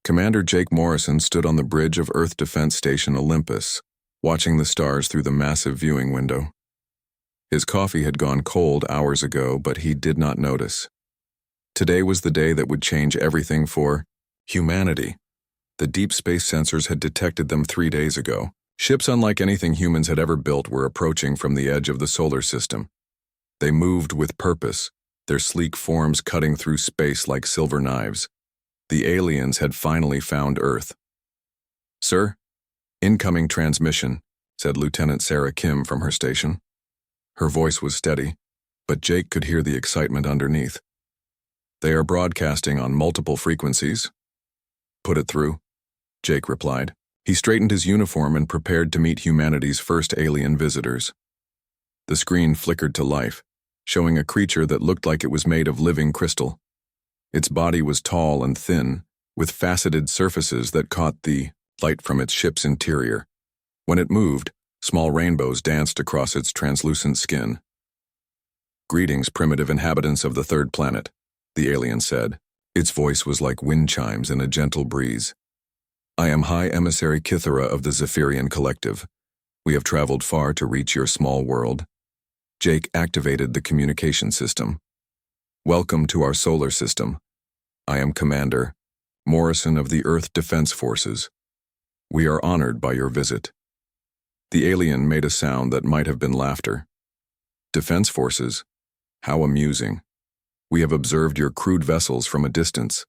Commander Jake Morrison stood on the bridge of Earth Defense Station Olympus, watching the stars through the massive viewing window. His coffee had gone cold hours ago, but he did not notice. Today was the day that would change everything for humanity. The deep space sensors had detected them 3 days ago. Ships unlike anything humans had ever built were approaching from the edge of the solar system. They moved with purpose, their sleek forms cutting through space like silver knives. The aliens had finally found Earth. "Sir, incoming transmission," said Lieutenant Sarah Kim from her station. Her voice was steady, but Jake could hear the excitement underneath. "They are broadcasting on multiple frequencies." "Put it through," Jake replied. He straightened his uniform and prepared to meet humanity's first alien visitors. The screen flickered to life, showing a creature that looked like it was made of living crystal. Its body was tall and thin, with faceted surfaces that caught the light from its ship's interior. When it moved, small rainbows danced across its translucent skin. "Greetings, primitive inhabitants of the third planet," the alien said. Its voice was like wind chimes in a gentle breeze. "I am High Emissary Kithara of the Zephyrian Collective. We have traveled far to reach your small world." Jake activated the communication system. "Welcome to our solar system. I am Commander Morrison of the Earth Defense Forces. We are honored by your visit." The alien made a sound that might have been laughter. "Defense Forces? How amusing. We have observed your crude vessels from a distance.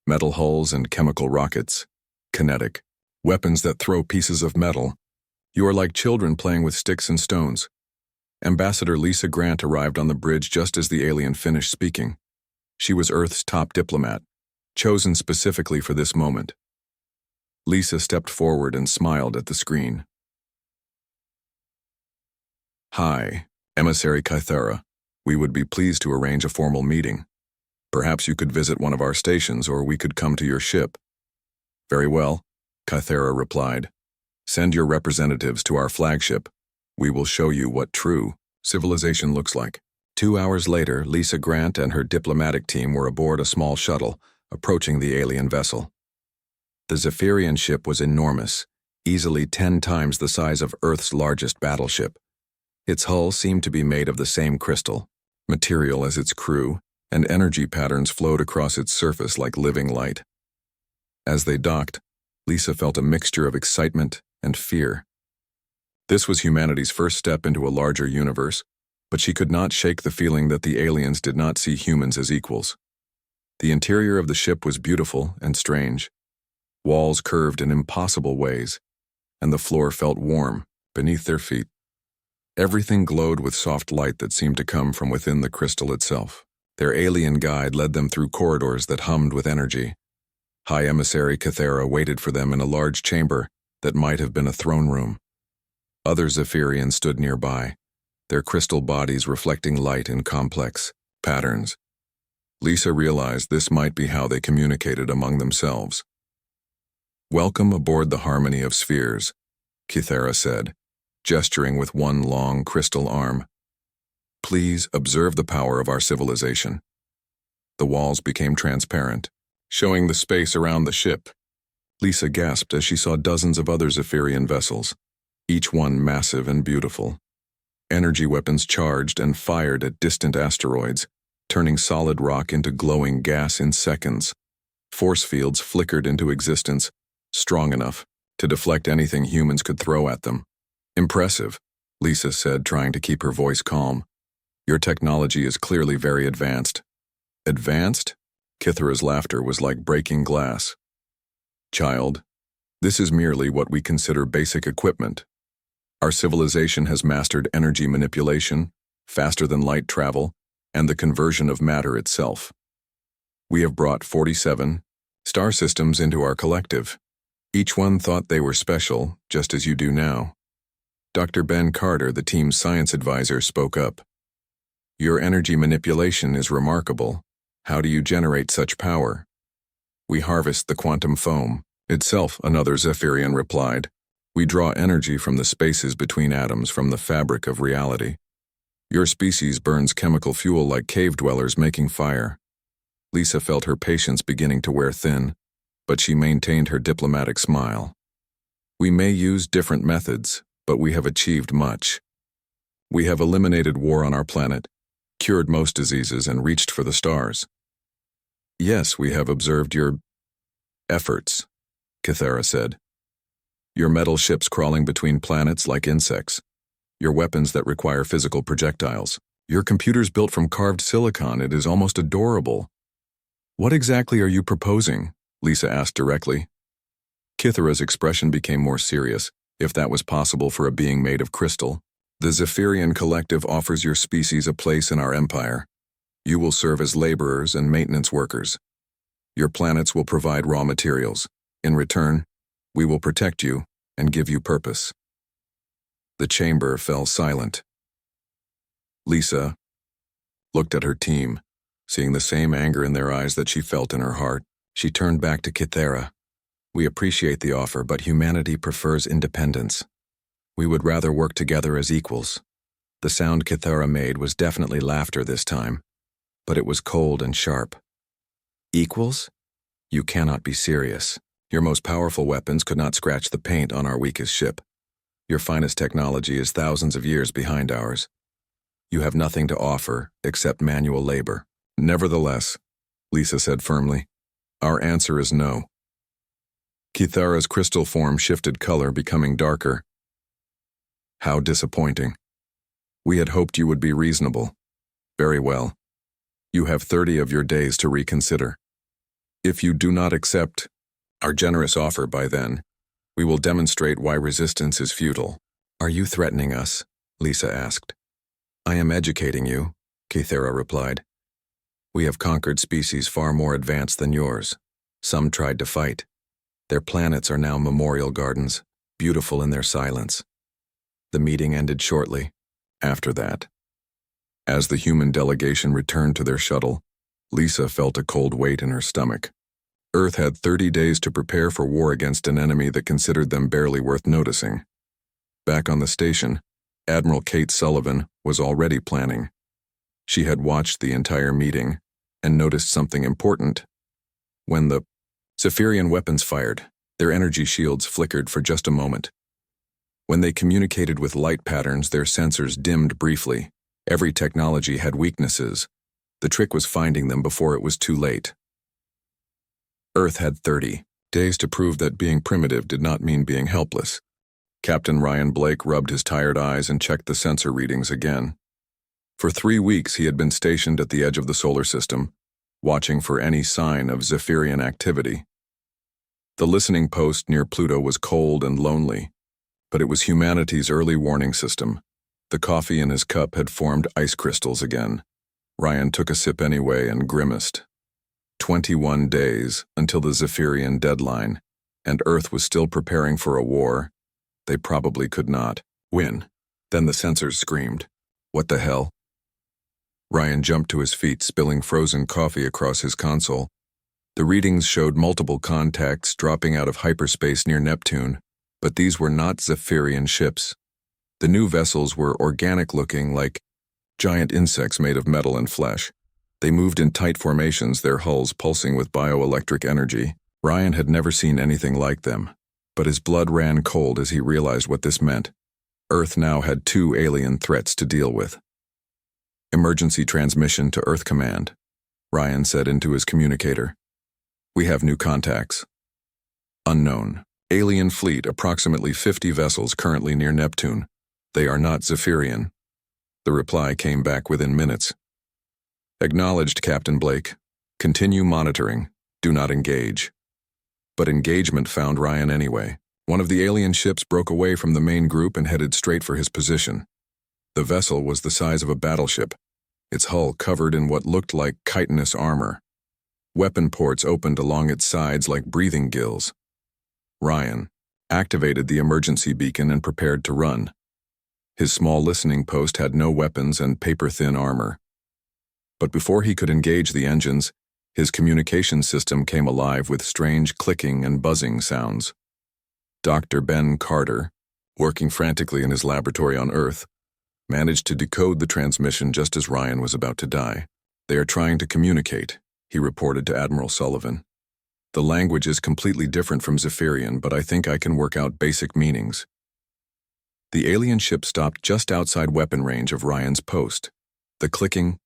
Metal hulls and chemical rockets. Kinetic. Weapons that throw pieces of metal. You are like children playing with sticks and stones." Ambassador Lisa Grant arrived on the bridge just as the alien finished speaking. She was Earth's top diplomat, chosen specifically for this moment. Lisa stepped forward and smiled at the screen. "Hi, Emissary Kithara. We would be pleased to arrange a formal meeting. Perhaps you could visit one of our stations, or we could come to your ship." "Very well," Kithara replied. "Send your representatives to our flagship. We will show you what true civilization looks like." 2 hours later, Lisa Grant and her diplomatic team were aboard a small shuttle, approaching the alien vessel. The Zephyrian ship was enormous, easily 10 times the size of Earth's largest battleship. Its hull seemed to be made of the same crystal material as its crew, and energy patterns flowed across its surface like living light. As they docked, Lisa felt a mixture of excitement and fear. This was humanity's first step into a larger universe, but she could not shake the feeling that the aliens did not see humans as equals. The interior of the ship was beautiful and strange. Walls curved in impossible ways, and the floor felt warm beneath their feet. Everything glowed with soft light that seemed to come from within the crystal itself. Their alien guide led them through corridors that hummed with energy. High Emissary Kithara waited for them in a large chamber that might have been a throne room. Other Zephyrians stood nearby, their crystal bodies reflecting light in complex patterns. Lisa realized this might be how they communicated among themselves. "Welcome aboard the Harmony of Spheres," Kithara said, gesturing with one long crystal arm. "Please observe the power of our civilization." The walls became transparent, showing the space around the ship. Lisa gasped as she saw dozens of other Zephyrian vessels, each one massive and beautiful. Energy weapons charged and fired at distant asteroids, turning solid rock into glowing gas in seconds. Force fields flickered into existence, strong enough to deflect anything humans could throw at them. "Impressive," Lisa said, trying to keep her voice calm. "Your technology is clearly very advanced." "Advanced?" Kithara's laughter was like breaking glass. "Child, this is merely what we consider basic equipment. Our civilization has mastered energy manipulation, faster than light travel, and the conversion of matter itself. We have brought 47 star systems into our collective. Each one thought they were special, just as you do now." Dr. Ben Carter, the team's science advisor, spoke up. "Your energy manipulation is remarkable. How do you generate such power?" "We harvest the quantum foam itself," another Zephyrian replied. "We draw energy from the spaces between atoms from the fabric of reality. Your species burns chemical fuel like cave dwellers making fire." Lisa felt her patience beginning to wear thin. but she maintained her diplomatic smile. We may use different methods, but we have achieved much. We have eliminated war on our planet, cured most diseases, and reached for the stars. Yes, we have observed your efforts, Kythera said. Your metal ships crawling between planets like insects. Your weapons that require physical projectiles. Your computers built from carved silicon. It is almost adorable. What exactly are you proposing? Lisa asked directly. Kythera's expression became more serious, if that was possible for a being made of crystal. The Zephyrian Collective offers your species a place in our empire. You will serve as laborers and maintenance workers. Your planets will provide raw materials. In return, we will protect you and give you purpose. The chamber fell silent. Lisa looked at her team, seeing the same anger in their eyes that she felt in her heart. She turned back to Kythera. We appreciate the offer, but humanity prefers independence. We would rather work together as equals. The sound Kythera made was definitely laughter this time, but it was cold and sharp. Equals? You cannot be serious. Your most powerful weapons could not scratch the paint on our weakest ship. Your finest technology is thousands of years behind ours. You have nothing to offer except manual labor. Nevertheless, Lisa said firmly, our answer is no. Kythera's crystal form shifted color, becoming darker. How disappointing. We had hoped you would be reasonable. Very well. You have 30 of your days to reconsider. If you do not accept our generous offer by then, we will demonstrate why resistance is futile. Are you threatening us? Lisa asked. I am educating you, Kythera replied. We have conquered species far more advanced than yours. Some tried to fight. Their planets are now memorial gardens, beautiful in their silence. The meeting ended shortly. After that, as the human delegation returned to their shuttle, Lisa felt a cold weight in her stomach. Earth had 30 days to prepare for war against an enemy that considered them barely worth noticing. Back on the station, Admiral Kate Sullivan was already planning. She had watched the entire meeting and noticed something important. When the Zephyrian weapons fired, their energy shields flickered for just a moment. When they communicated with light patterns, their sensors dimmed briefly. Every technology had weaknesses. The trick was finding them before it was too late. Earth had 30 days to prove that being primitive did not mean being helpless. Captain Ryan Blake rubbed his tired eyes and checked the sensor readings again. For 3 weeks he had been stationed at the edge of the solar system, watching for any sign of Zephyrian activity. The listening post near Pluto was cold and lonely, but it was humanity's early warning system. The coffee in his cup had formed ice crystals again. Ryan took a sip anyway and grimaced. 21 days until the Zephyrian deadline, and Earth was still preparing for a war. They probably could not win. Then the sensors screamed, "What the hell?" Ryan jumped to his feet, spilling frozen coffee across his console. The readings showed multiple contacts dropping out of hyperspace near Neptune, but these were not Zephyrian ships. The new vessels were organic-looking, like giant insects made of metal and flesh. They moved in tight formations, their hulls pulsing with bioelectric energy. Ryan had never seen anything like them, but his blood ran cold as he realized what this meant. Earth now had 2 alien threats to deal with. Emergency transmission to Earth Command, Ryan said into his communicator. We have new contacts. Unknown. Alien fleet, approximately 50 vessels currently near Neptune. They are not Zephyrian. The reply came back within minutes. Acknowledged, Captain Blake. Continue monitoring. Do not engage. But engagement found Ryan anyway. One of the alien ships broke away from the main group and headed straight for his position. The vessel was the size of a battleship, its hull covered in what looked like chitinous armor. Weapon ports opened along its sides like breathing gills. Ryan activated the emergency beacon and prepared to run. His small listening post had no weapons and paper-thin armor. But before he could engage the engines, his communication system came alive with strange clicking and buzzing sounds. Dr. Ben Carter, working frantically in his laboratory on Earth, managed to decode the transmission just as Ryan was about to die. They are trying to communicate, he reported to Admiral Sullivan. The language is completely different from Zephyrian, but I think I can work out basic meanings. The alien ship stopped just outside weapon range of Ryan's post. The clicking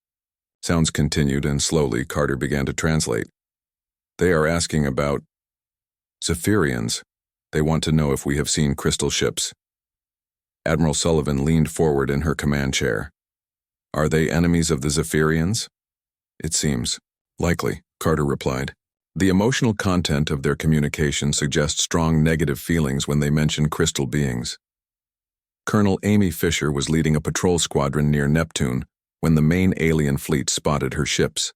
sounds continued, and slowly Carter began to translate. They are asking about Zephyrians. They want to know if we have seen crystal ships. Admiral Sullivan leaned forward in her command chair. Are they enemies of the Zephyrians? It seems likely, Carter replied. The emotional content of their communication suggests strong negative feelings when they mention crystal beings. Colonel Amy Fisher was leading a patrol squadron near Neptune when the main alien fleet spotted her ships.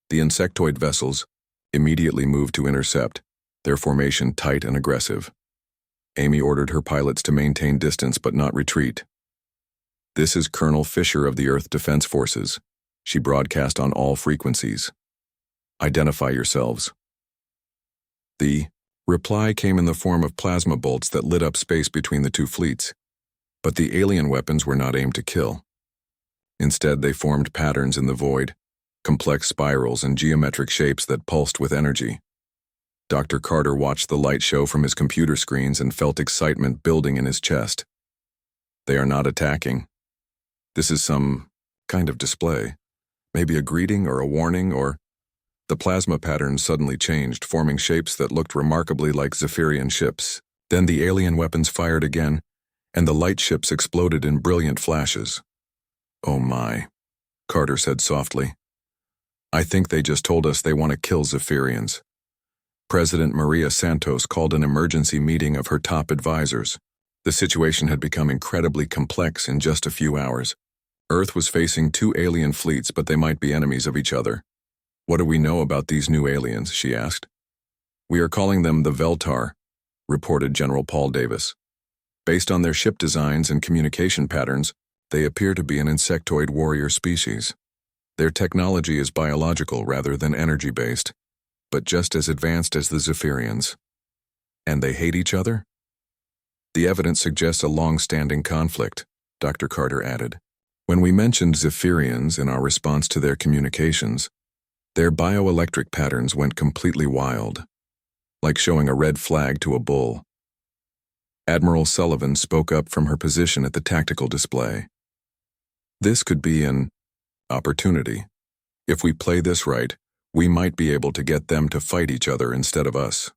The insectoid vessels immediately moved to intercept, their formation tight and aggressive. Amy ordered her pilots to maintain distance but not retreat. This is Colonel Fisher of the Earth Defense Forces. She broadcast on all frequencies. Identify yourselves. The reply came in the form of plasma bolts that lit up space between the two fleets. But the alien weapons were not aimed to kill. Instead, they formed patterns in the void, complex spirals and geometric shapes that pulsed with energy. Dr. Carter watched the light show from his computer screens and felt excitement building in his chest. They are not attacking. This is some kind of display. Maybe a greeting or a warning, or... The plasma patterns suddenly changed, forming shapes that looked remarkably like Zephyrian ships. Then the alien weapons fired again, and the light ships exploded in brilliant flashes. Oh my, Carter said softly. I think they just told us they want to kill Zephyrians. President Maria Santos called an emergency meeting of her top advisors. The situation had become incredibly complex in just a few hours. Earth was facing two alien fleets, but they might be enemies of each other. What do we know about these new aliens? She asked. We are calling them the Veltar, reported General Paul Davis. Based on their ship designs and communication patterns, they appear to be an insectoid warrior species. Their technology is biological rather than energy-based, but just as advanced as the Zephyrians. And they hate each other? The evidence suggests a long-standing conflict, Dr. Carter added. When we mentioned Zephyrians in our response to their communications, their bioelectric patterns went completely wild, like showing a red flag to a bull. Admiral Sullivan spoke up from her position at the tactical display. This could be an opportunity. If we play this right, we might be able to get them to fight each other instead of us.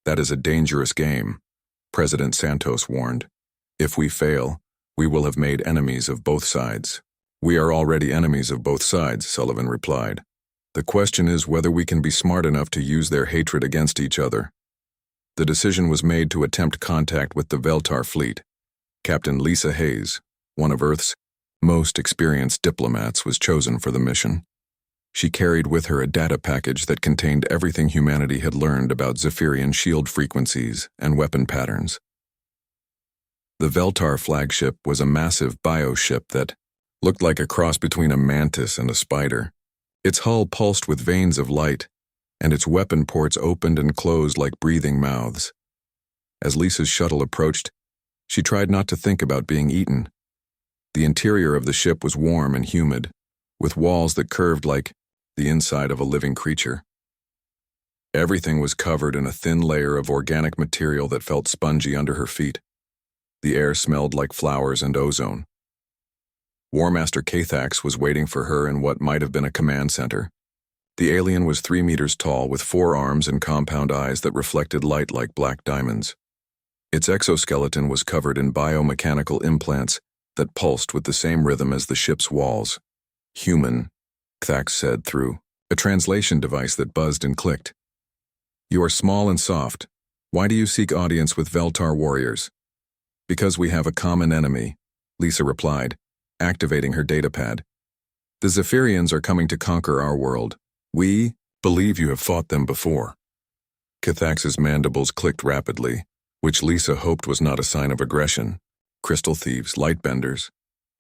That is a dangerous game, President Santos warned. If we fail, we will have made enemies of both sides. We are already enemies of both sides, Sullivan replied. The question is whether we can be smart enough to use their hatred against each other. The decision was made to attempt contact with the Veltar fleet. Captain Lisa Hayes, one of Earth's most experienced diplomats, was chosen for the mission. She carried with her a data package that contained everything humanity had learned about Zephyrian shield frequencies and weapon patterns. The Veltar flagship was a massive bioship that looked like a cross between a mantis and a spider. Its hull pulsed with veins of light, and its weapon ports opened and closed like breathing mouths. As Lisa's shuttle approached, she tried not to think about being eaten. The interior of the ship was warm and humid, with walls that curved like the inside of a living creature. Everything was covered in a thin layer of organic material that felt spongy under her feet. The air smelled like flowers and ozone. War Master Kathax was waiting for her in what might have been a command center. The alien was 3 meters tall with 4 arms and compound eyes that reflected light like black diamonds. Its exoskeleton was covered in biomechanical implants that pulsed with the same rhythm as the ship's walls. Human, Kathax said through a translation device that buzzed and clicked. You are small and soft. Why do you seek audience with Veltar warriors? Because we have a common enemy, Lisa replied, activating her datapad. The Zephyrians are coming to conquer our world. We believe you have fought them before. Kathax's mandibles clicked rapidly, which Lisa hoped was not a sign of aggression. Crystal thieves, lightbenders.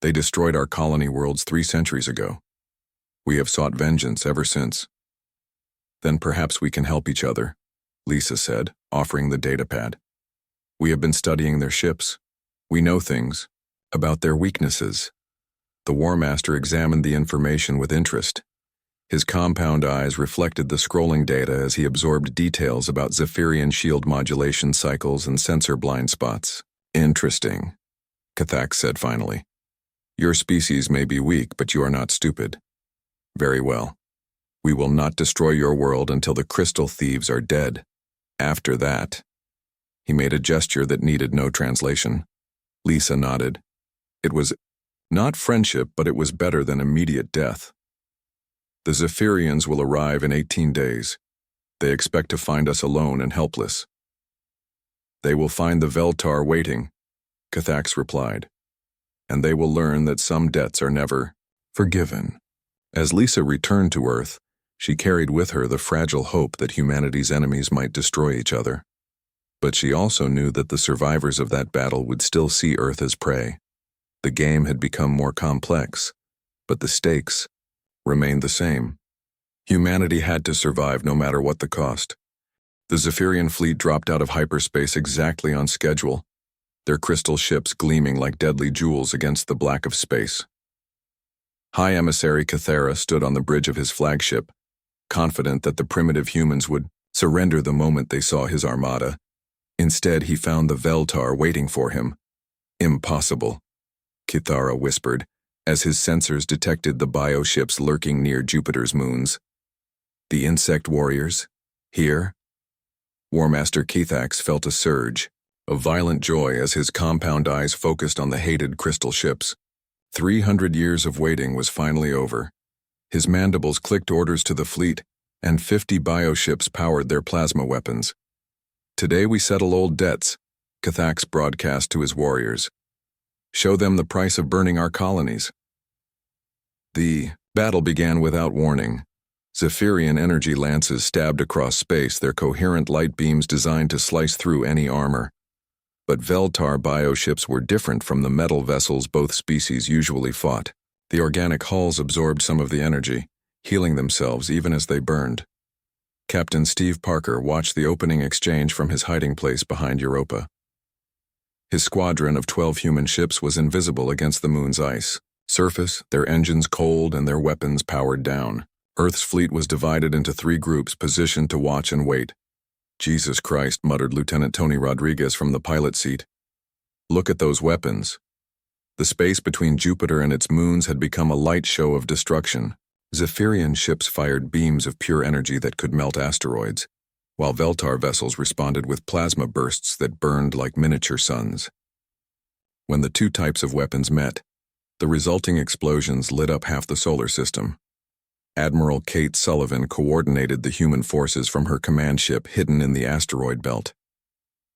They destroyed our colony worlds 3 centuries ago. We have sought vengeance ever since. Then perhaps we can help each other, Lisa said, offering the datapad. We have been studying their ships. We know things about their weaknesses. The War Master examined the information with interest. His compound eyes reflected the scrolling data as he absorbed details about Zephyrian shield modulation cycles and sensor blind spots. Interesting, Kathax said finally. Your species may be weak, but you are not stupid. Very well. We will not destroy your world until the crystal thieves are dead. After that, he made a gesture that needed no translation. Lisa nodded. It was not friendship, but it was better than immediate death. The Zephyrians will arrive in 18 days. They expect to find us alone and helpless. They will find the Veltar waiting, Kathax replied, and they will learn that some debts are never forgiven. As Lisa returned to Earth, she carried with her the fragile hope that humanity's enemies might destroy each other. But she also knew that the survivors of that battle would still see Earth as prey. The game had become more complex, but the stakes remained the same. Humanity had to survive no matter what the cost. The Zephyrian fleet dropped out of hyperspace exactly on schedule, their crystal ships gleaming like deadly jewels against the black of space. High Emissary Cathera stood on the bridge of his flagship, confident that the primitive humans would surrender the moment they saw his armada. Instead, he found the Veltar waiting for him. Impossible, Cathera whispered, as his sensors detected the bioships lurking near Jupiter's moons. The insect warriors? Here? Warmaster Kathax felt a surge of violent joy as his compound eyes focused on the hated crystal ships. 300 years of waiting was finally over. His mandibles clicked orders to the fleet, and 50 bioships powered their plasma weapons. Today we settle old debts, Kathax broadcast to his warriors. Show them the price of burning our colonies. The battle began without warning. Zephyrian energy lances stabbed across space, their coherent light beams designed to slice through any armor. But Veltar bioships were different from the metal vessels both species usually fought. The organic hulls absorbed some of the energy, healing themselves even as they burned. Captain Steve Parker watched the opening exchange from his hiding place behind Europa. His squadron of 12 human ships was invisible against the moon's ice. Surface, their engines cold and their weapons powered down. Earth's fleet was divided into 3 groups positioned to watch and wait. Jesus Christ, muttered Lieutenant Tony Rodriguez from the pilot seat. Look at those weapons. The space between Jupiter and its moons had become a light show of destruction. Zephyrian ships fired beams of pure energy that could melt asteroids, while Veltar vessels responded with plasma bursts that burned like miniature suns. When the 2 types of weapons met, the resulting explosions lit up half the solar system. Admiral Kate Sullivan coordinated the human forces from her command ship hidden in the asteroid belt.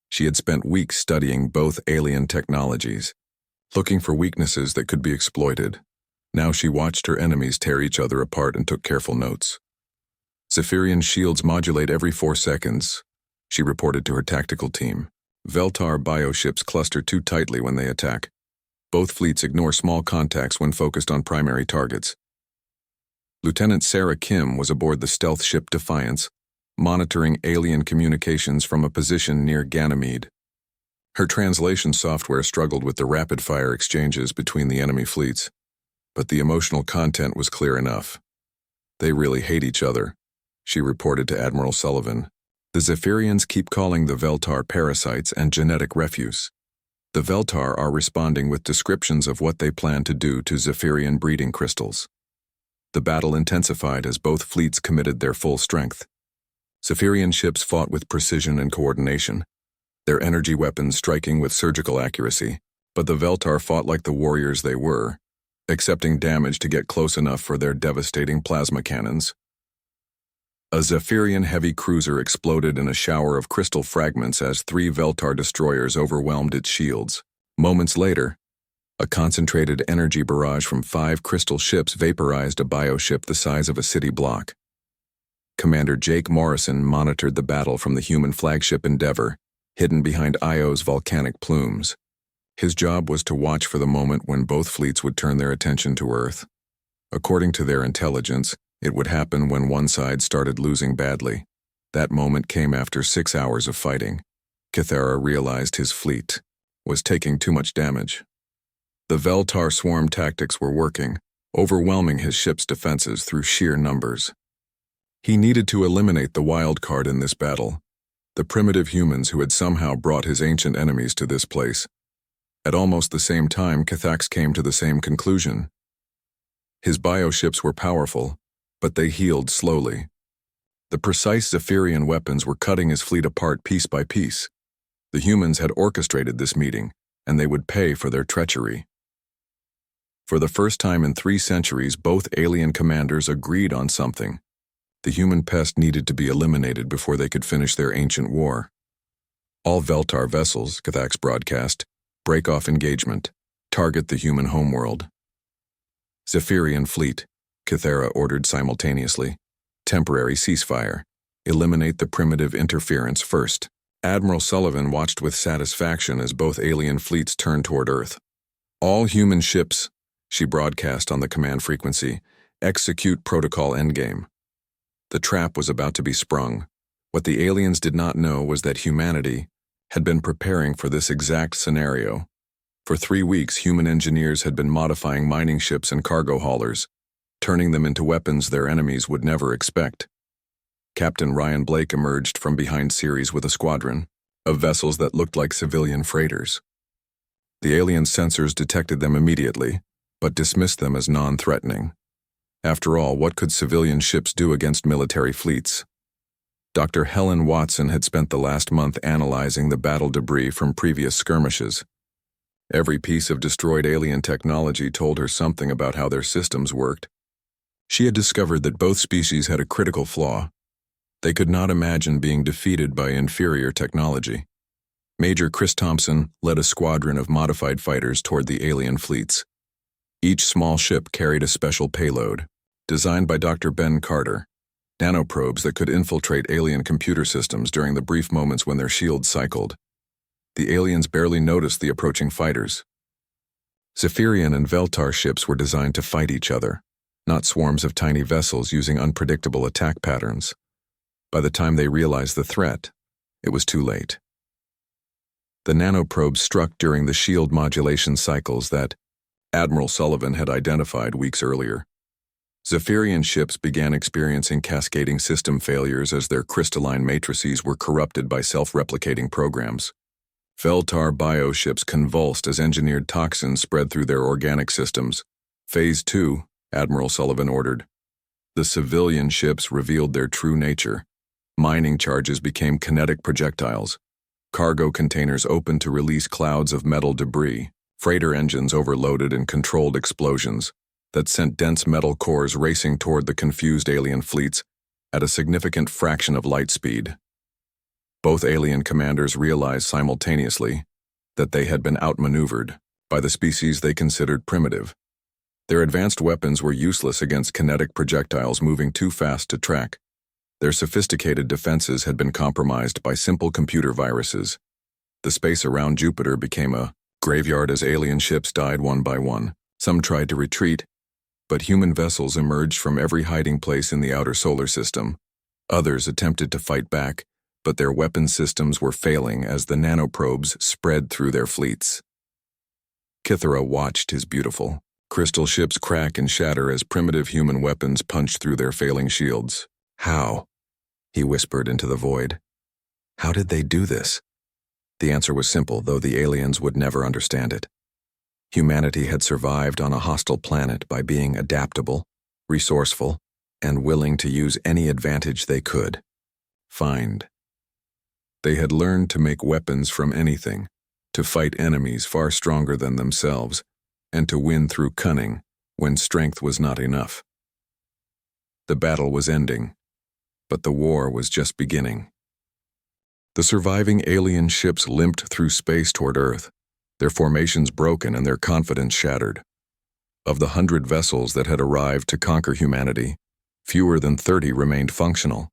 She had spent weeks studying both alien technologies, looking for weaknesses that could be exploited. Now she watched her enemies tear each other apart and took careful notes. Zephyrian shields modulate every 4 seconds, she reported to her tactical team. Veltar bioships cluster too tightly when they attack. Both fleets ignore small contacts when focused on primary targets. Lieutenant Sarah Kim was aboard the stealth ship Defiance, monitoring alien communications from a position near Ganymede. Her translation software struggled with the rapid-fire exchanges between the enemy fleets, but the emotional content was clear enough. They really hate each other, she reported to Admiral Sullivan. The Zephyrians keep calling the Veltar parasites and genetic refuse. The Veltar are responding with descriptions of what they plan to do to Zephyrian breeding crystals. The battle intensified as both fleets committed their full strength. Zephyrian ships fought with precision and coordination, their energy weapons striking with surgical accuracy, but the Veltar fought like the warriors they were, accepting damage to get close enough for their devastating plasma cannons. A Zephyrian heavy cruiser exploded in a shower of crystal fragments as 3 Veltar destroyers overwhelmed its shields. Moments later, a concentrated energy barrage from 5 crystal ships vaporized a bioship the size of a city block. Commander Jake Morrison monitored the battle from the human flagship Endeavour, hidden behind Io's volcanic plumes. His job was to watch for the moment when both fleets would turn their attention to Earth. According to their intelligence, it would happen when one side started losing badly. That moment came after 6 hours of fighting. Cathera realized his fleet was taking too much damage. The Veltar swarm tactics were working. overwhelming his ship's defenses through sheer numbers. He needed to eliminate the wild card in this battle, the primitive humans who had somehow brought his ancient enemies to this place. At almost the same time, Cathax came to the same conclusion. His bioships were powerful, but they healed slowly. The precise Zephyrian weapons were cutting his fleet apart piece by piece. The humans had orchestrated this meeting, and they would pay for their treachery. For the first time in 3 centuries, both alien commanders agreed on something. The human pest needed to be eliminated before they could finish their ancient war. All Veltar vessels, Cathax broadcast, break off engagement, target the human homeworld. Zephyrian fleet, Cathera ordered simultaneously. Temporary ceasefire. Eliminate the primitive interference first. Admiral Sullivan watched with satisfaction as both alien fleets turned toward Earth. All human ships, she broadcast on the command frequency, execute protocol endgame. The trap was about to be sprung. What the aliens did not know was that humanity had been preparing for this exact scenario. For 3 weeks, human engineers had been modifying mining ships and cargo haulers, turning them into weapons their enemies would never expect. Captain Ryan Blake emerged from behind Ceres with a squadron of vessels that looked like civilian freighters. The alien sensors detected them immediately, but dismissed them as non-threatening. After all, what could civilian ships do against military fleets? Dr. Helen Watson had spent the last month analyzing the battle debris from previous skirmishes. Every piece of destroyed alien technology told her something about how their systems worked. She had discovered that both species had a critical flaw. They could not imagine being defeated by inferior technology. Major Chris Thompson led a squadron of modified fighters toward the alien fleets. Each small ship carried a special payload, designed by Dr. Ben Carter, nanoprobes that could infiltrate alien computer systems during the brief moments when their shields cycled. The aliens barely noticed the approaching fighters. Zephyrian and Veltar ships were designed to fight each other, not swarms of tiny vessels using unpredictable attack patterns. By the time they realized the threat, it was too late. The nanoprobes struck during the shield modulation cycles that Admiral Sullivan had identified weeks earlier. Zephyrian ships began experiencing cascading system failures as their crystalline matrices were corrupted by self-replicating programs. Veltar bioships convulsed as engineered toxins spread through their organic systems. Phase 2, Admiral Sullivan ordered. The civilian ships revealed their true nature. Mining charges became kinetic projectiles. Cargo containers opened to release clouds of metal debris. Freighter engines overloaded and controlled explosions that sent dense metal cores racing toward the confused alien fleets at a significant fraction of light speed. Both alien commanders realized simultaneously that they had been outmaneuvered by the species they considered primitive. Their advanced weapons were useless against kinetic projectiles moving too fast to track. Their sophisticated defenses had been compromised by simple computer viruses. The space around Jupiter became a graveyard as alien ships died one by one. Some tried to retreat, but human vessels emerged from every hiding place in the outer solar system. Others attempted to fight back, but their weapon systems were failing as the nanoprobes spread through their fleets. Kithara watched his beautiful crystal ships crack and shatter as primitive human weapons punched through their failing shields. How? He whispered into the void. How did they do this? The answer was simple, though the aliens would never understand it. Humanity had survived on a hostile planet by being adaptable, resourceful, and willing to use any advantage they could find. They had learned to make weapons from anything, to fight enemies far stronger than themselves, and to win through cunning when strength was not enough. The battle was ending, but the war was just beginning. The surviving alien ships limped through space toward Earth, their formations broken and their confidence shattered. Of the 100 vessels that had arrived to conquer humanity, fewer than 30 remained functional.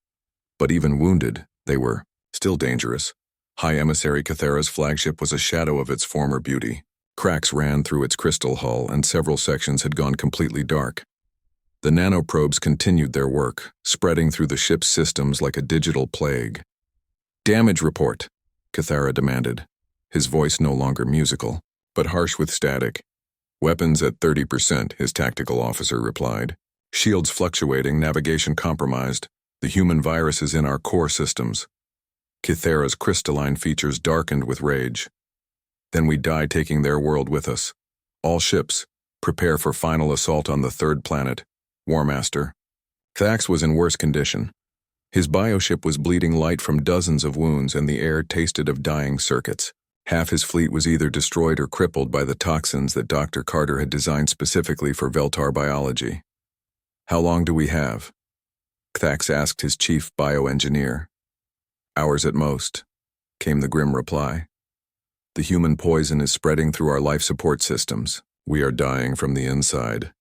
But even wounded, they were still dangerous. High Emissary Cathera's flagship was a shadow of its former beauty. Cracks ran through its crystal hull, and several sections had gone completely dark. The nanoprobes continued their work, spreading through the ship's systems like a digital plague. "Damage report," Cathera demanded, his voice no longer musical, but harsh with static. Weapons at 30%, his tactical officer replied. Shields fluctuating, navigation compromised. The human virus is in our core systems. Kythera's crystalline features darkened with rage. Then we die taking their world with us. All ships, prepare for final assault on the third planet. Warmaster. Thax was in worse condition. His bioship was bleeding light from dozens of wounds and the air tasted of dying circuits. Half his fleet was either destroyed or crippled by the toxins that Dr. Carter had designed specifically for Veltar biology. How long do we have? Thax asked his chief bioengineer. Hours at most, came the grim reply. The human poison is spreading through our life support systems. We are dying from the inside.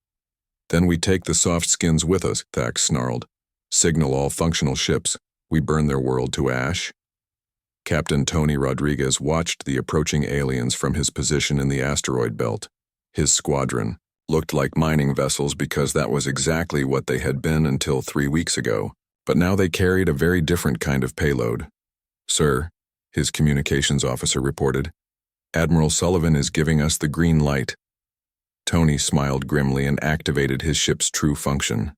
Then we take the soft skins with us, Thax snarled. Signal all functional ships. We burn their world to ash. Captain Tony Rodriguez watched the approaching aliens from his position in the asteroid belt. His squadron looked like mining vessels because that was exactly what they had been until 3 weeks ago, but now they carried a very different kind of payload. Sir, his communications officer reported, Admiral Sullivan is giving us the green light. Tony smiled grimly and activated his ship's true function.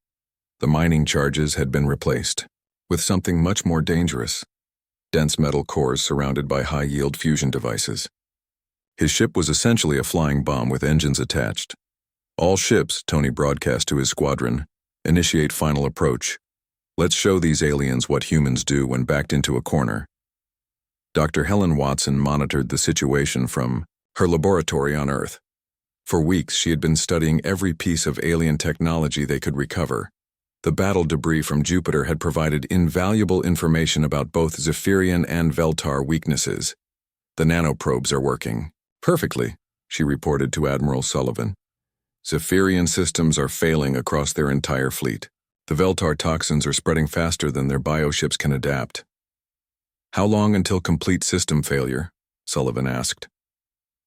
The mining charges had been replaced with something much more dangerous. Dense metal cores surrounded by high-yield fusion devices. His ship was essentially a flying bomb with engines attached. All ships, Tony broadcast to his squadron, initiate final approach. Let's show these aliens what humans do when backed into a corner. Dr. Helen Watson monitored the situation from her laboratory on Earth. For weeks, she had been studying every piece of alien technology they could recover. The battle debris from Jupiter had provided invaluable information about both Zephyrian and Veltar weaknesses. The nanoprobes are working perfectly, she reported to Admiral Sullivan. Zephyrian systems are failing across their entire fleet. The Veltar toxins are spreading faster than their bioships can adapt. How long until complete system failure? Sullivan asked.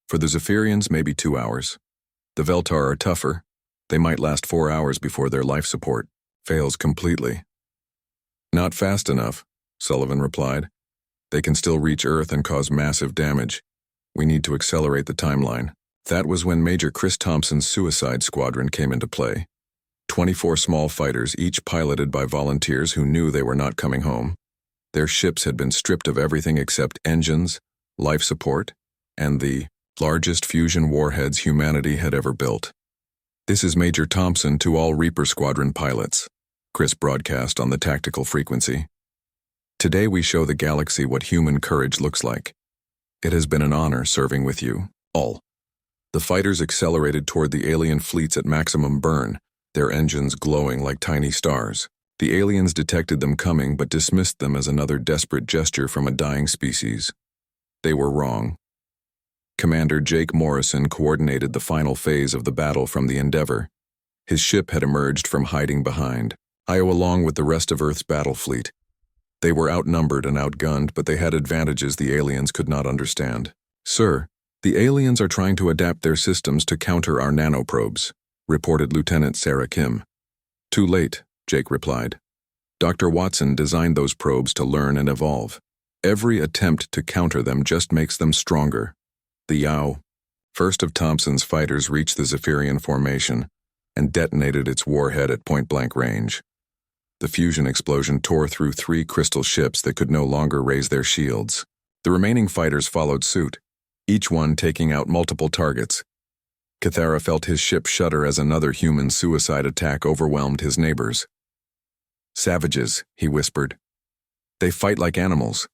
For the Zephyrians, maybe 2 hours. The Veltar are tougher. They might last 4 hours before their life support fails completely. Not fast enough, Sullivan replied. They can still reach Earth and cause massive damage. We need to accelerate the timeline. That was when Major Chris Thompson's suicide squadron came into play. 24 small fighters, each piloted by volunteers who knew they were not coming home. Their ships had been stripped of everything except engines, life support, and the largest fusion warheads humanity had ever built. This is Major Thompson to all Reaper Squadron pilots, Chris broadcast on the tactical frequency. Today we show the galaxy what human courage looks like. It has been an honor serving with you, all. The fighters accelerated toward the alien fleets at maximum burn, their engines glowing like tiny stars. The aliens detected them coming but dismissed them as another desperate gesture from a dying species. They were wrong. Commander Jake Morrison coordinated the final phase of the battle from the Endeavor. His ship had emerged from hiding behind Io along with the rest of Earth's battle fleet. They were outnumbered and outgunned, but they had advantages the aliens could not understand. Sir, the aliens are trying to adapt their systems to counter our nanoprobes, reported Lieutenant Sarah Kim. Too late, Jake replied. Dr. Watson designed those probes to learn and evolve. Every attempt to counter them just makes them stronger. The Yao, first of Thompson's fighters, reached the Zephyrian formation and detonated its warhead at point-blank range. The fusion explosion tore through 3 crystal ships that could no longer raise their shields. The remaining fighters followed suit, each one taking out multiple targets. Kythera felt his ship shudder as another human suicide attack overwhelmed his neighbors. Savages, he whispered. They fight like animals.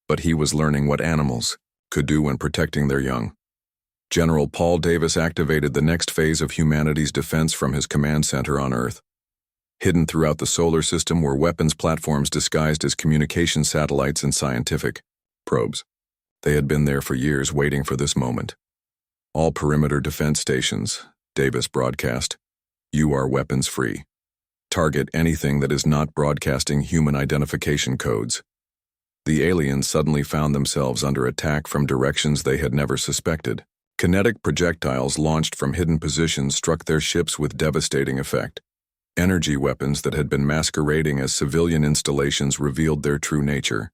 But he was learning what animals could do when protecting their young. General Paul Davis activated the next phase of humanity's defense from his command center on Earth. Hidden throughout the solar system were weapons platforms disguised as communication satellites and scientific probes. They had been there for years waiting for this moment. All perimeter defense stations, Davis broadcast. You are weapons free. Target anything that is not broadcasting human identification codes. The aliens suddenly found themselves under attack from directions they had never suspected. Kinetic projectiles launched from hidden positions struck their ships with devastating effect. Energy weapons that had been masquerading as civilian installations revealed their true nature.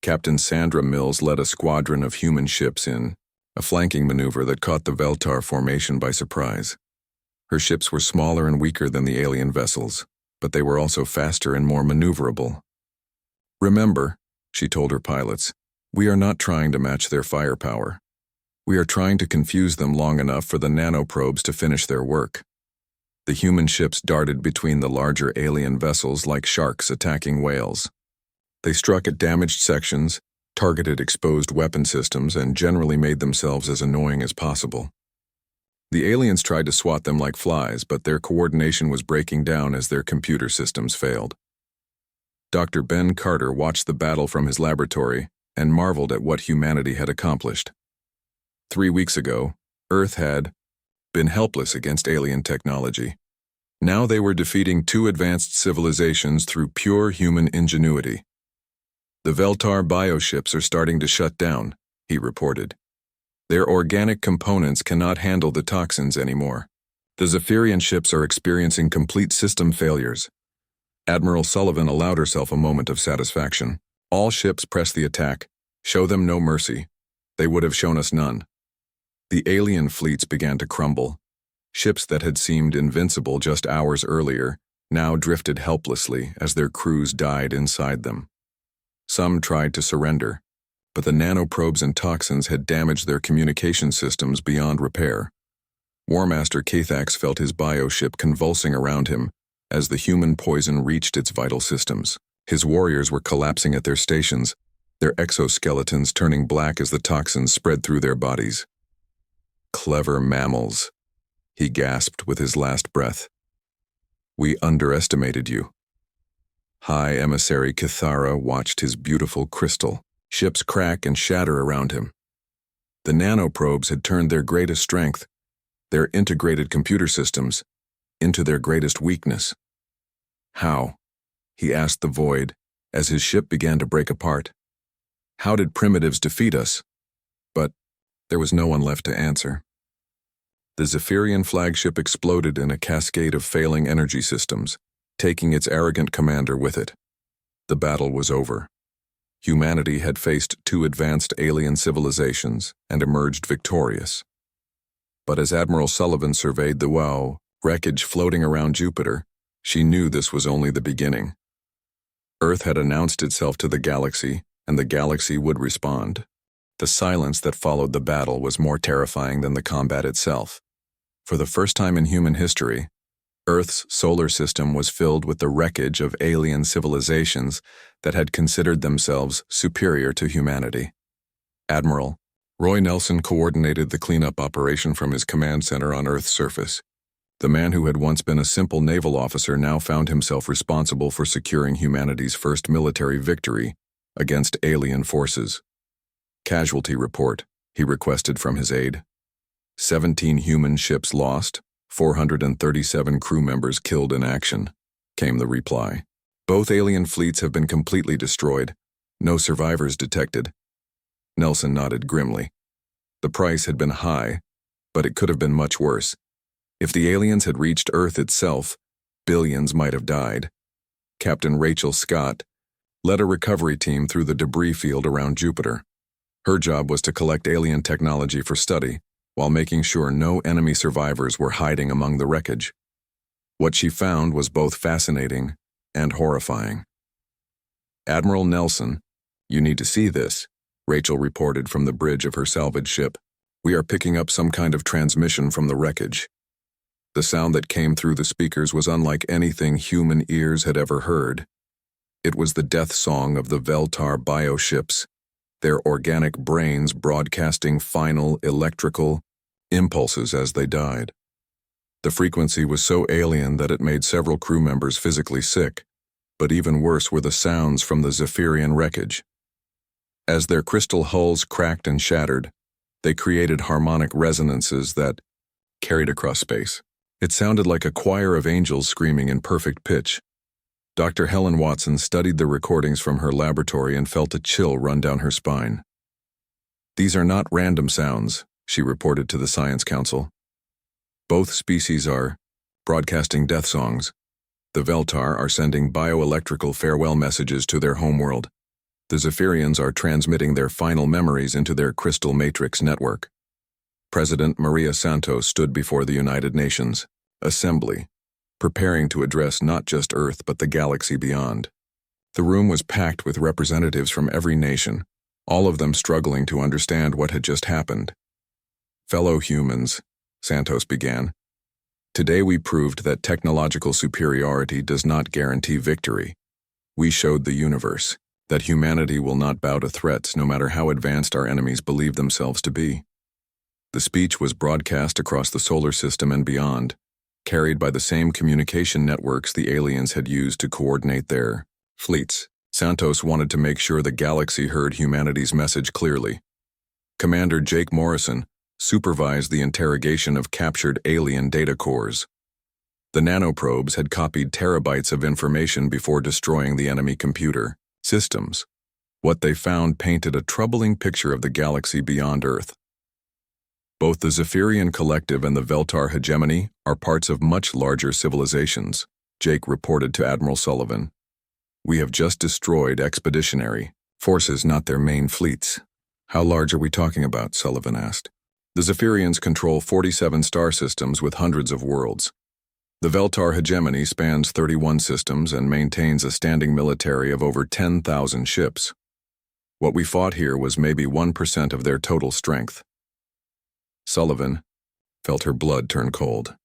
Captain Sandra Mills led a squadron of human ships in a flanking maneuver that caught the Veltar formation by surprise. Her ships were smaller and weaker than the alien vessels, but they were also faster and more maneuverable. "Remember," she told her pilots, "we are not trying to match their firepower. We are trying to confuse them long enough for the nanoprobes to finish their work." The human ships darted between the larger alien vessels like sharks attacking whales. They struck at damaged sections, targeted exposed weapon systems, and generally made themselves as annoying as possible. The aliens tried to swat them like flies, but their coordination was breaking down as their computer systems failed. Dr. Ben Carter watched the battle from his laboratory and marveled at what humanity had accomplished. 3 weeks ago, Earth had been helpless against alien technology. Now they were defeating 2 advanced civilizations through pure human ingenuity. "The Veltar bioships are starting to shut down," he reported. "Their organic components cannot handle the toxins anymore. The Zephyrian ships are experiencing complete system failures." Admiral Sullivan allowed herself a moment of satisfaction. "All ships press the attack. Show them no mercy. They would have shown us none." The alien fleets began to crumble. Ships that had seemed invincible just hours earlier now drifted helplessly as their crews died inside them. Some tried to surrender, but the nanoprobes and toxins had damaged their communication systems beyond repair. Warmaster Kathax felt his bioship convulsing around him as the human poison reached its vital systems. His warriors were collapsing at their stations, their exoskeletons turning black as the toxins spread through their bodies. "Clever mammals," he gasped with his last breath. "We underestimated you." High Emissary Cathara watched his beautiful crystal ships crack and shatter around him. The nanoprobes had turned their greatest strength, their integrated computer systems, into their greatest weakness. "How?" he asked the void as his ship began to break apart. "How did primitives defeat us?" But there was no one left to answer. The Zephyrian flagship exploded in a cascade of failing energy systems, taking its arrogant commander with it. The battle was over. Humanity had faced 2 advanced alien civilizations and emerged victorious. But as Admiral Sullivan surveyed the wreckage floating around Jupiter, she knew this was only the beginning. Earth had announced itself to the galaxy, and the galaxy would respond. The silence that followed the battle was more terrifying than the combat itself. For the first time in human history, Earth's solar system was filled with the wreckage of alien civilizations that had considered themselves superior to humanity. Admiral Roy Nelson coordinated the cleanup operation from his command center on Earth's surface. The man who had once been a simple naval officer now found himself responsible for securing humanity's first military victory against alien forces. "Casualty report," he requested from his aide. 17 human ships lost, 437 crew members killed in action, came the reply. "Both alien fleets have been completely destroyed. No survivors detected." Nelson nodded grimly. The price had been high, but it could have been much worse. If the aliens had reached Earth itself, billions might have died. Captain Rachel Scott led a recovery team through the debris field around Jupiter. Her job was to collect alien technology for study, while making sure no enemy survivors were hiding among the wreckage. What she found was both fascinating and horrifying. "Admiral Nelson, you need to see this," Rachel reported from the bridge of her salvage ship. "We are picking up some kind of transmission from the wreckage." The sound that came through the speakers was unlike anything human ears had ever heard. It was the death song of the Veltar bioships, their organic brains broadcasting final electrical impulses as they died. The frequency was so alien that it made several crew members physically sick, but even worse were the sounds from the Zephyrian wreckage. As their crystal hulls cracked and shattered, they created harmonic resonances that carried across space. It sounded like a choir of angels screaming in perfect pitch. Dr. Helen Watson studied the recordings from her laboratory and felt a chill run down her spine. "These are not random sounds," she reported to the Science Council. "Both species are broadcasting death songs. The Veltar are sending bioelectrical farewell messages to their homeworld. The Zephyrians are transmitting their final memories into their crystal matrix network." President Maria Santos stood before the United Nations Assembly, preparing to address not just Earth but the galaxy beyond. The room was packed with representatives from every nation, all of them struggling to understand what had just happened. Fellow humans, Santos began, today we proved that technological superiority does not guarantee victory. We showed the universe that humanity will not bow to threats no matter how advanced our enemies believe themselves to be. The speech was broadcast across the solar system and beyond, carried by the same communication networks the aliens had used to coordinate their fleets. Santos wanted to make sure the galaxy heard humanity's message clearly. Commander Jake Morrison supervised the interrogation of captured alien data cores. The nanoprobes had copied terabytes of information before destroying the enemy computer systems. What they found painted a troubling picture of the galaxy beyond Earth. Both the Zephyrian Collective and the Veltar hegemony are parts of much larger civilizations, Jake reported to Admiral Sullivan. We have just destroyed expeditionary forces, not their main fleets. How large are we talking about? Sullivan asked. The Zephyrians control 47 star systems with hundreds of worlds. The Veltar hegemony spans 31 systems and maintains a standing military of over 10,000 ships. What we fought here was maybe 1% of their total strength. Sullivan felt her blood turn cold.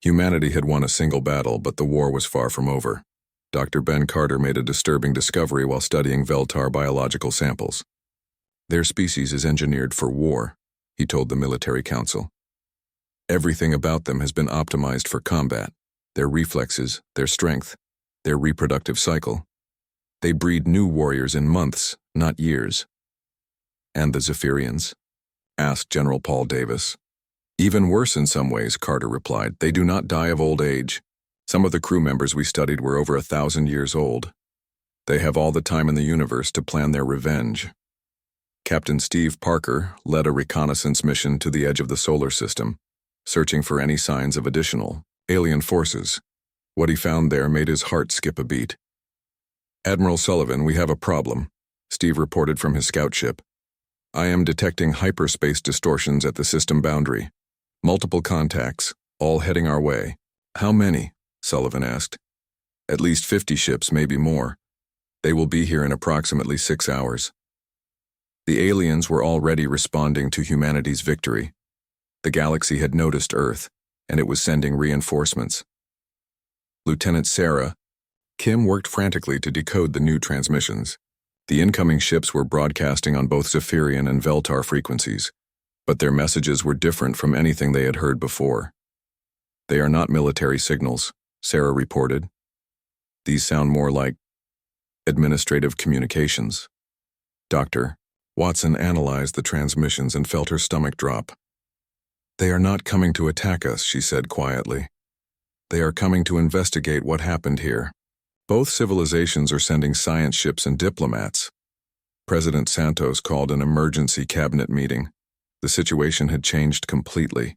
Humanity had won a single battle, but the war was far from over. Dr. Ben Carter made a disturbing discovery while studying Veltar biological samples. Their species is engineered for war, he told the military council. Everything about them has been optimized for combat. Their reflexes, their strength, their reproductive cycle. They breed new warriors in months, not years. And the Zephyrians? Asked General Paul Davis. Even worse in some ways, Carter replied. They do not die of old age. Some of the crew members we studied were over 1,000 years old. They have all the time in the universe to plan their revenge. Captain Steve Parker led a reconnaissance mission to the edge of the solar system, searching for any signs of additional alien forces. What he found there made his heart skip a beat. Admiral Sullivan, we have a problem, Steve reported from his scout ship. I am detecting hyperspace distortions at the system boundary. Multiple contacts, all heading our way. How many? Sullivan asked. At least 50 ships, maybe more. They will be here in approximately 6 hours. The aliens were already responding to humanity's victory. The galaxy had noticed Earth, and it was sending reinforcements. Lieutenant Sarah Kim worked frantically to decode the new transmissions. The incoming ships were broadcasting on both Zephyrian and Veltar frequencies, but their messages were different from anything they had heard before. They are not military signals, Sarah reported. These sound more like administrative communications. Dr. Watson analyzed the transmissions and felt her stomach drop. They are not coming to attack us, she said quietly. They are coming to investigate what happened here. Both civilizations are sending science ships and diplomats. President Santos called an emergency cabinet meeting. The situation had changed completely.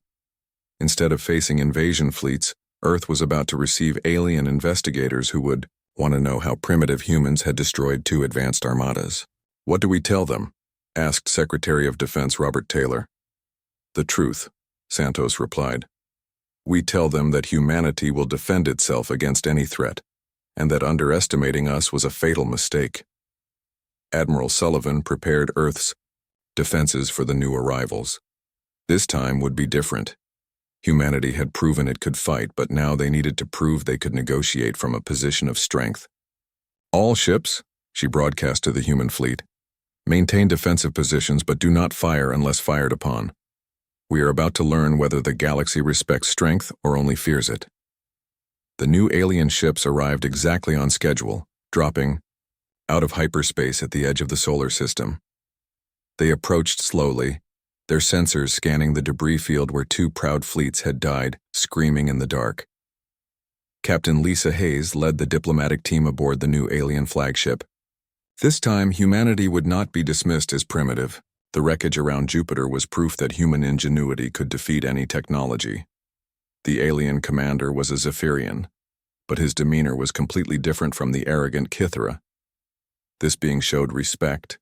Instead of facing invasion fleets, Earth was about to receive alien investigators who would want to know how primitive humans had destroyed 2 advanced armadas. What do we tell them? Asked Secretary of Defense Robert Taylor. The truth, Santos replied. We tell them that humanity will defend itself against any threat, and that underestimating us was a fatal mistake. Admiral Sullivan prepared Earth's defenses for the new arrivals. This time would be different. Humanity had proven it could fight, but now they needed to prove they could negotiate from a position of strength. All ships, she broadcast to the human fleet, maintain defensive positions but do not fire unless fired upon. We are about to learn whether the galaxy respects strength or only fears it. The new alien ships arrived exactly on schedule, dropping out of hyperspace at the edge of the solar system. They approached slowly, their sensors scanning the debris field where 2 proud fleets had died, screaming in the dark. Captain Lisa Hayes led the diplomatic team aboard the new alien flagship. This time, humanity would not be dismissed as primitive. The wreckage around Jupiter was proof that human ingenuity could defeat any technology. The alien commander was a Zephyrian, but his demeanor was completely different from the arrogant Kithra. This being showed respect,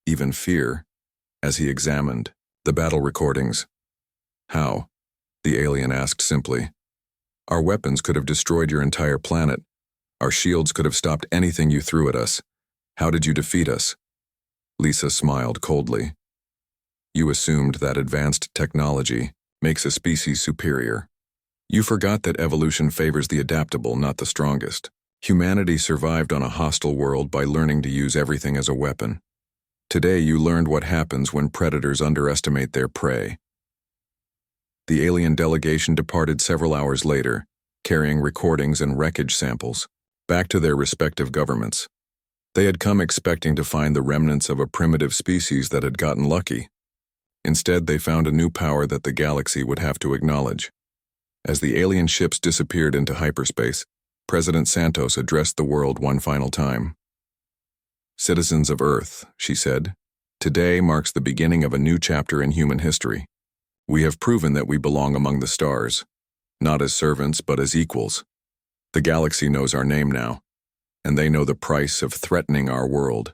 even fear, as he examined the battle recordings. How? The alien asked simply. Our weapons could have destroyed your entire planet. Our shields could have stopped anything you threw at us. How did you defeat us? Lisa smiled coldly. You assumed that advanced technology makes a species superior. You forgot that evolution favors the adaptable, not the strongest. Humanity survived on a hostile world by learning to use everything as a weapon. Today you learned what happens when predators underestimate their prey. The alien delegation departed several hours later, carrying recordings and wreckage samples, back to their respective governments. They had come expecting to find the remnants of a primitive species that had gotten lucky. Instead, they found a new power that the galaxy would have to acknowledge. As the alien ships disappeared into hyperspace, President Santos addressed the world one final time. Citizens of Earth, she said, today marks the beginning of a new chapter in human history. We have proven that we belong among the stars, not as servants but as equals. The galaxy knows our name now, and they know the price of threatening our world.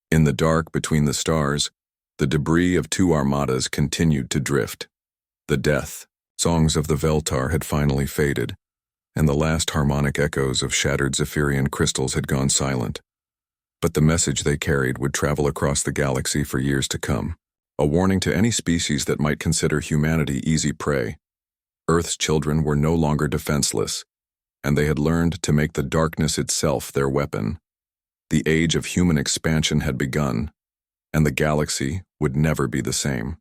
In the dark between the stars, the debris of two armadas continued to drift. The death songs of the Veltar had finally faded, and the last harmonic echoes of shattered Zephyrian crystals had gone silent. But the message they carried would travel across the galaxy for years to come, a warning to any species that might consider humanity easy prey. Earth's children were no longer defenseless, and they had learned to make the darkness itself their weapon. The age of human expansion had begun, and the galaxy would never be the same.